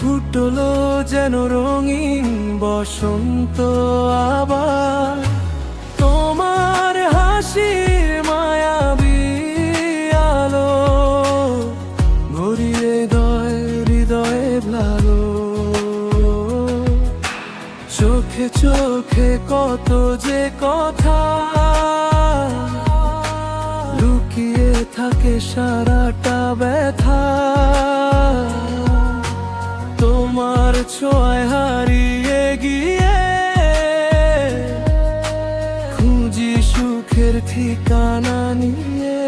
ফুটলো যেন রঙিন বসন্ত আবার, তোমার হাসির মায়াবী আলো ভরিয়ে হৃদয়ে ভালো। চোখে চোখে কত যে কথা লুকিয়ে থাকে সারাটা ব্যথা, তোমার ছোঁয়ায় হারিয়ে গিয়ে খুঁজি সুখের ঠিকানা নিয়ে।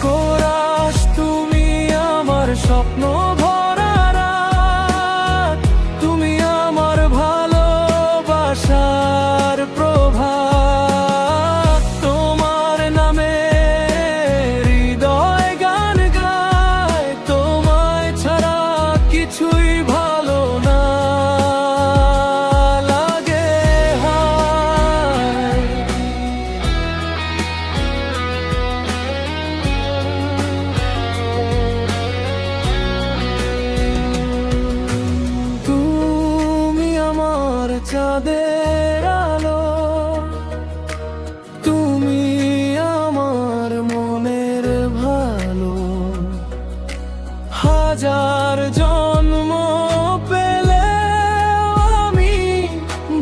কোরাস তুমি আমার স্বপ্ন ভরা রাত, তুমি আমার ভালোবাসার প্রভাত, তোমার নামে হৃদয় গান গায়, তোমায় ছাড়া কিছুই ভালো না লাগে। হায় তুমি আমার চাঁদের আলো, তুমি আমার মনের ভালো। হাজার জন্ম পেলে আমি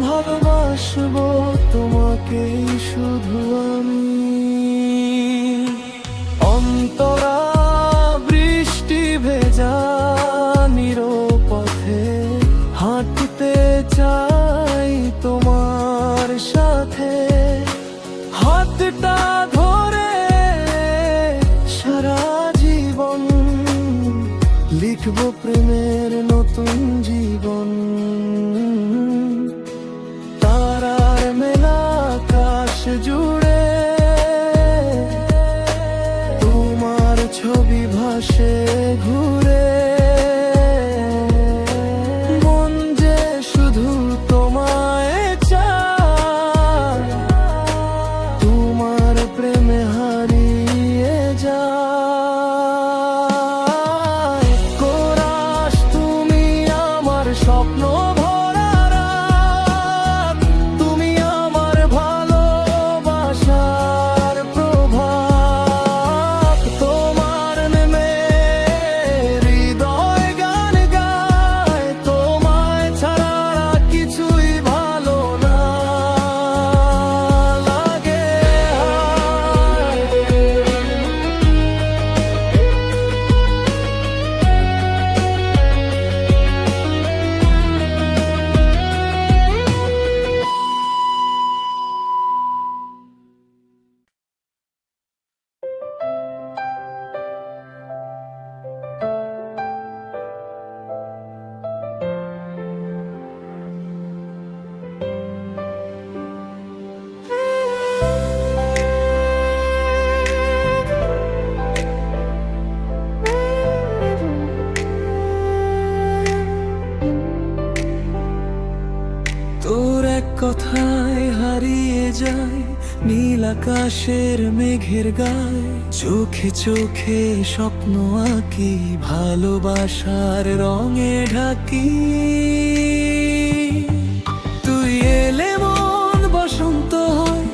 ভালোবাসবো তোমাকেই শুধু আমি। অন্তরা বৃষ্টি ভেজা নিরপথে হাঁটতে চাই তোমার সাথে, হাতটা ধরে সারা জীবন লিখব প্রেমের নতুন জীবন। তারার মেলা আকাশ জুড়ে তোমার ছবি ভাসে ঘুরে, মন যে শুধু তোমায় চায়, তোমার প্রেমে হারিয়ে যায়। কোরাস তুমি আমার স্বপ্ন ভরা রাত, তুমি আমার ভালোবাসার প্রভাত, তোমার নেমে হৃদয় গান গায়, তোমায় ছাড়া কিছুই ভালো না লাগে। তোর এক কথায় হারিয়ে যায় নীল আকাশের মেঘের গায়, চোখে চোখে স্বপ্ন আঁকি ভালোবাসার রঙে ঢাকি। তুই এলে মন বসন্ত হয়,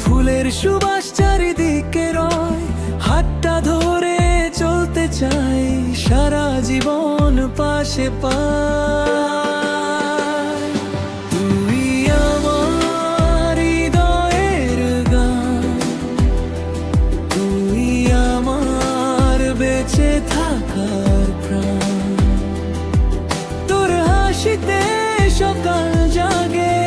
ফুলের সুবাস চারিদিকে রয়, হাতটা ধরে চলতে চাই সারা জীবন পাশে পাই। তুই আমার হৃদয়ের গান, তুই আমার বেঁচে থাকার প্রাণ, তোর হাসিতে সকাল জাগে,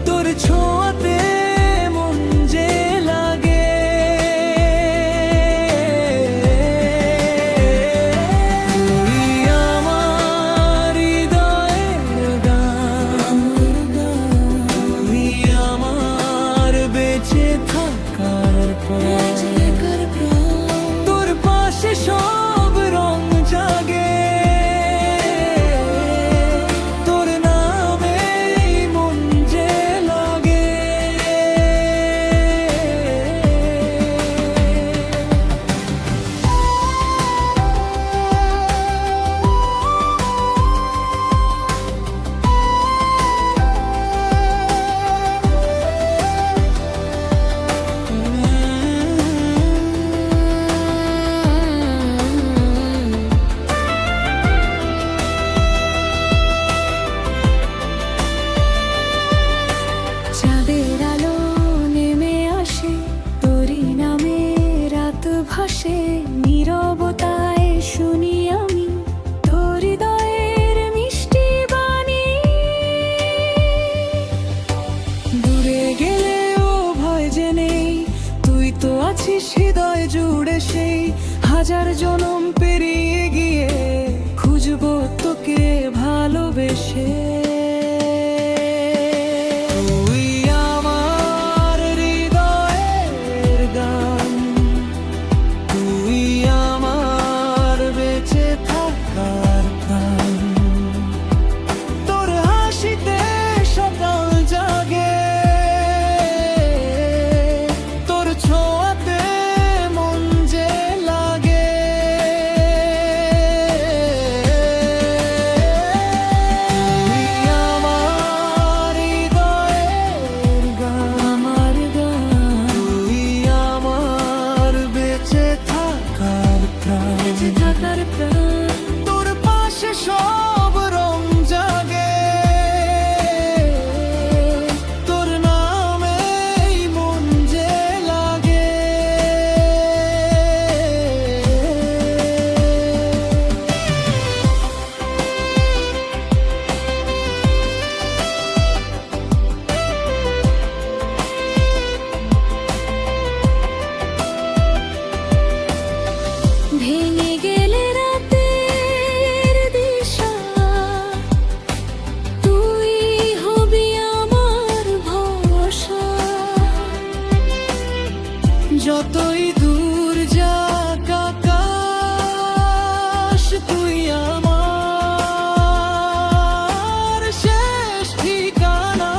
তোর ছোঁয়াতে মন যে লাগে। তুই নীরবতায় শুনি আমি তোর হৃদয়ের মিষ্টি বাণী। দূরে গেলেও ভয় যে নেই, তুই তো আছিস হৃদয় জুড়ে। সেই হাজার জনম পেরিয়ে গিয়ে খুঁজবো তোকে ভালোবেসে। তুই আমার হৃদয়ের গান, তুই আমার বেঁচে থাকার প্রাণ। তোর হাসিতে সকাল জাগে, তোর ছোঁয়াতে মন যে লাগে। তুই আমার হৃদয়ের গান, আমার গান। তুই আমার বেঁচে থাকার প্রাণ, বেঁচে থাকার প্রাণ। তোর পাশে সব রং জাগে, তোর নামেই মন যে লাগে। ভেঙে গেলে রাতের দিশা, তুই হবি আমার ভরসা। যতই দূর যাক আকাশ, তুই আমার শেষ ঠিকানা।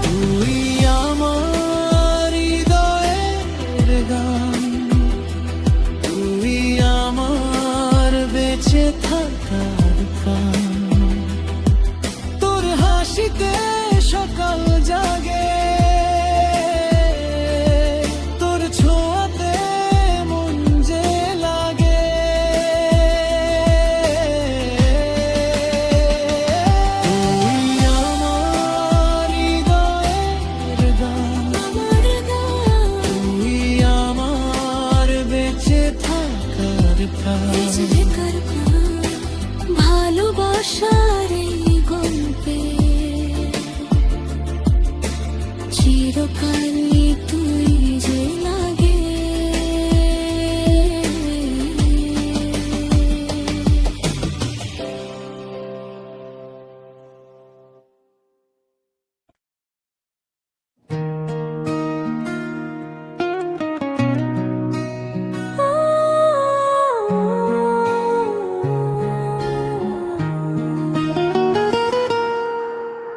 তুই আমার হৃদয়ের গান, তুই আমার বেঁচে থাকার প্রাণ। তোর হাসিতে সকাল জাগে, তোর ছোঁয়াতে মন যে লাগে। তুই আমার হৃদয়ের গান, আমার গান, তুই আমার বেঁচে থাকার প্রাণ। বেঁচে থাকার প্রাণ। ভালোবাসার এই গল্পে চিরকালই তুই যে লাগে।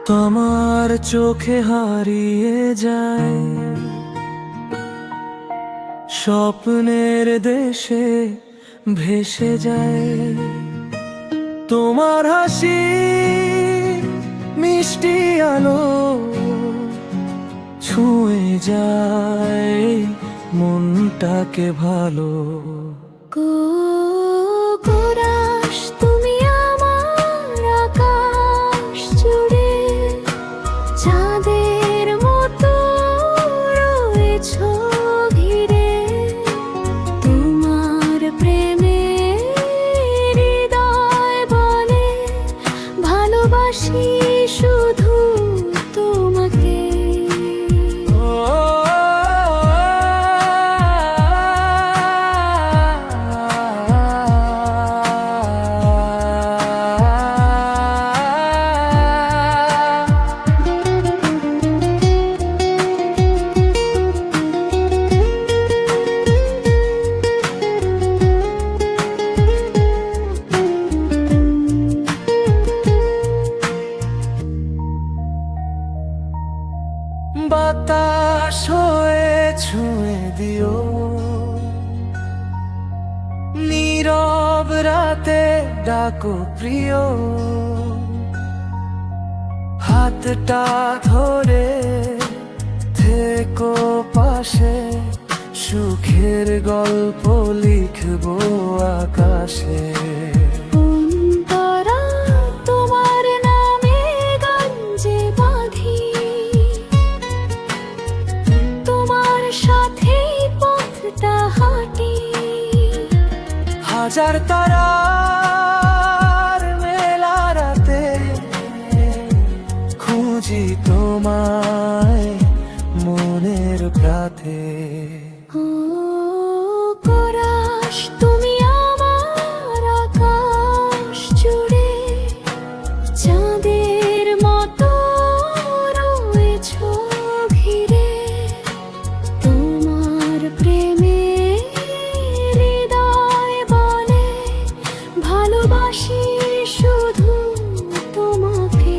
তোমার চোখে হারিয়ে যায় স্বপ্নের দেশে, ভেসে যায় তোমার হাসি মিষ্টি আলো, ছুঁয়ে যায় মনটাকে ভালো। কোরাস তুমি আমার আকাশ জুড়ে, চাঁদের মতো রয়েছো ঘিরে। তোমার প্রেমে হৃদয় বলে ভালোবাসি শুধু তোমাকে। বাতাস হয়ে ছুঁয়ে দিও নীরব রাতে, ডাকো প্রিয়। হাতটা ধরে থেকো পাশে, সুখের গল্প লিখবো আকাশে। অন্তরা তোমার নামে গান যে বাঁধি, তোমার সাথেই পথটা হাঁটি। হাজার তারার মেলা রাতে খুঁজি তোমায় মনের প্রাতে। ও পরশ তুমি আমার আকাশ জুড়ে চাঁদের মতো রয়েছো ঘিরে। তোমার প্রেমে হৃদয় বলে ভালোবাসি শুধু তোমাকে।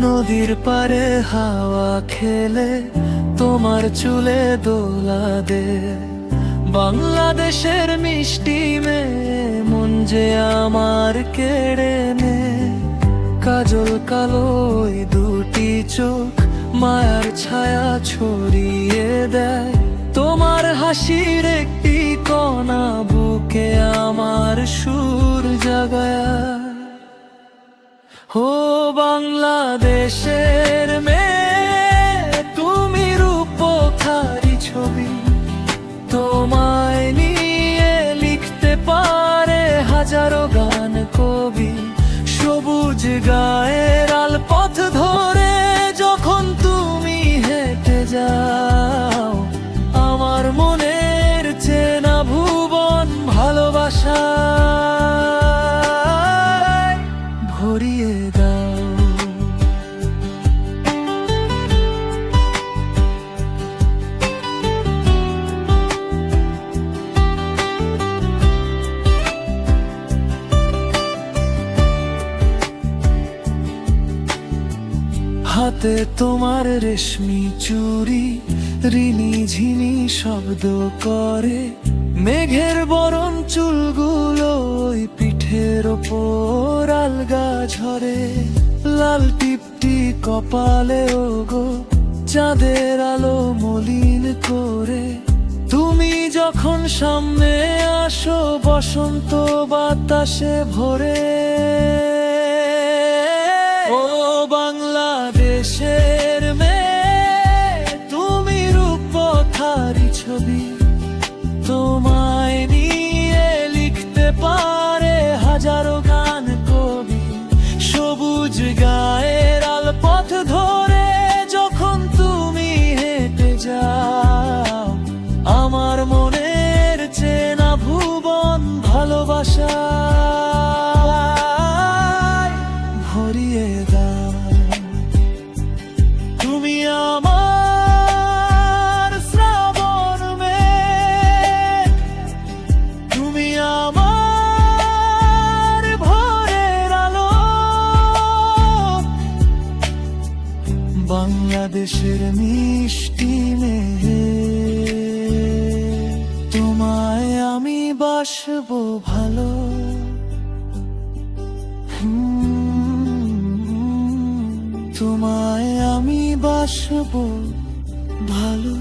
নদীর পারে হাওয়া খেলে তোমার চুলে দোলা দে। বাংলাদেশের মিষ্টি মেয়ে মন যে আমার কেড়ে নে। কাজল কালো ওই দুটি চোখ মায়ার ছায়া ছড়িয়ে দেয়। তোমার হাসির একটি কণা বুকে আমার সুর জাগায়। ও বাংলাদেশের মেয়ে তুমি রূপধারী ছবি। তোমায় নিয়ে লিখতে পারে হাজারো গান কবি। সবুজ গায়ের আলপথ ধরে যখন তুমি হেঁটে যাও, আমার মনের চেনা ভুবন ভালোবাসা ভরিয়ে দাও। হাতে তোমার রেশমি চুড়ি রিনি ঝিনি শব্দ করে। মেঘের বরণ চুলগুলো ওই পিঠের ওপর আলগা ঝরে। লাল টিপটি কপালে ওগো চাঁদের আলো মলিন করে। তুমি যখন সামনে আসো বসন্ত বাতাসে ভরে। ও বাংলাদেশের মেয়ে তুমি রূপধারী ছবি। তোমায় নিয়ে লিখতে পারে হাজারো গান কবি। সবুজ গায়ের আলপথ ধরে যখন তুমি হেঁটে যাও, আমার মনের চেনা ভুবন ভালোবাসা ভরিয়ে দাও। তুমি আমার শ্রাবণ মেঘ, তুমি আমার ভোরের আলো। বাংলাদেশের মিষ্টি মেয়ে তোমায় আমি বাসবো ভালো। তোমায় আমি বাসবো ভালো।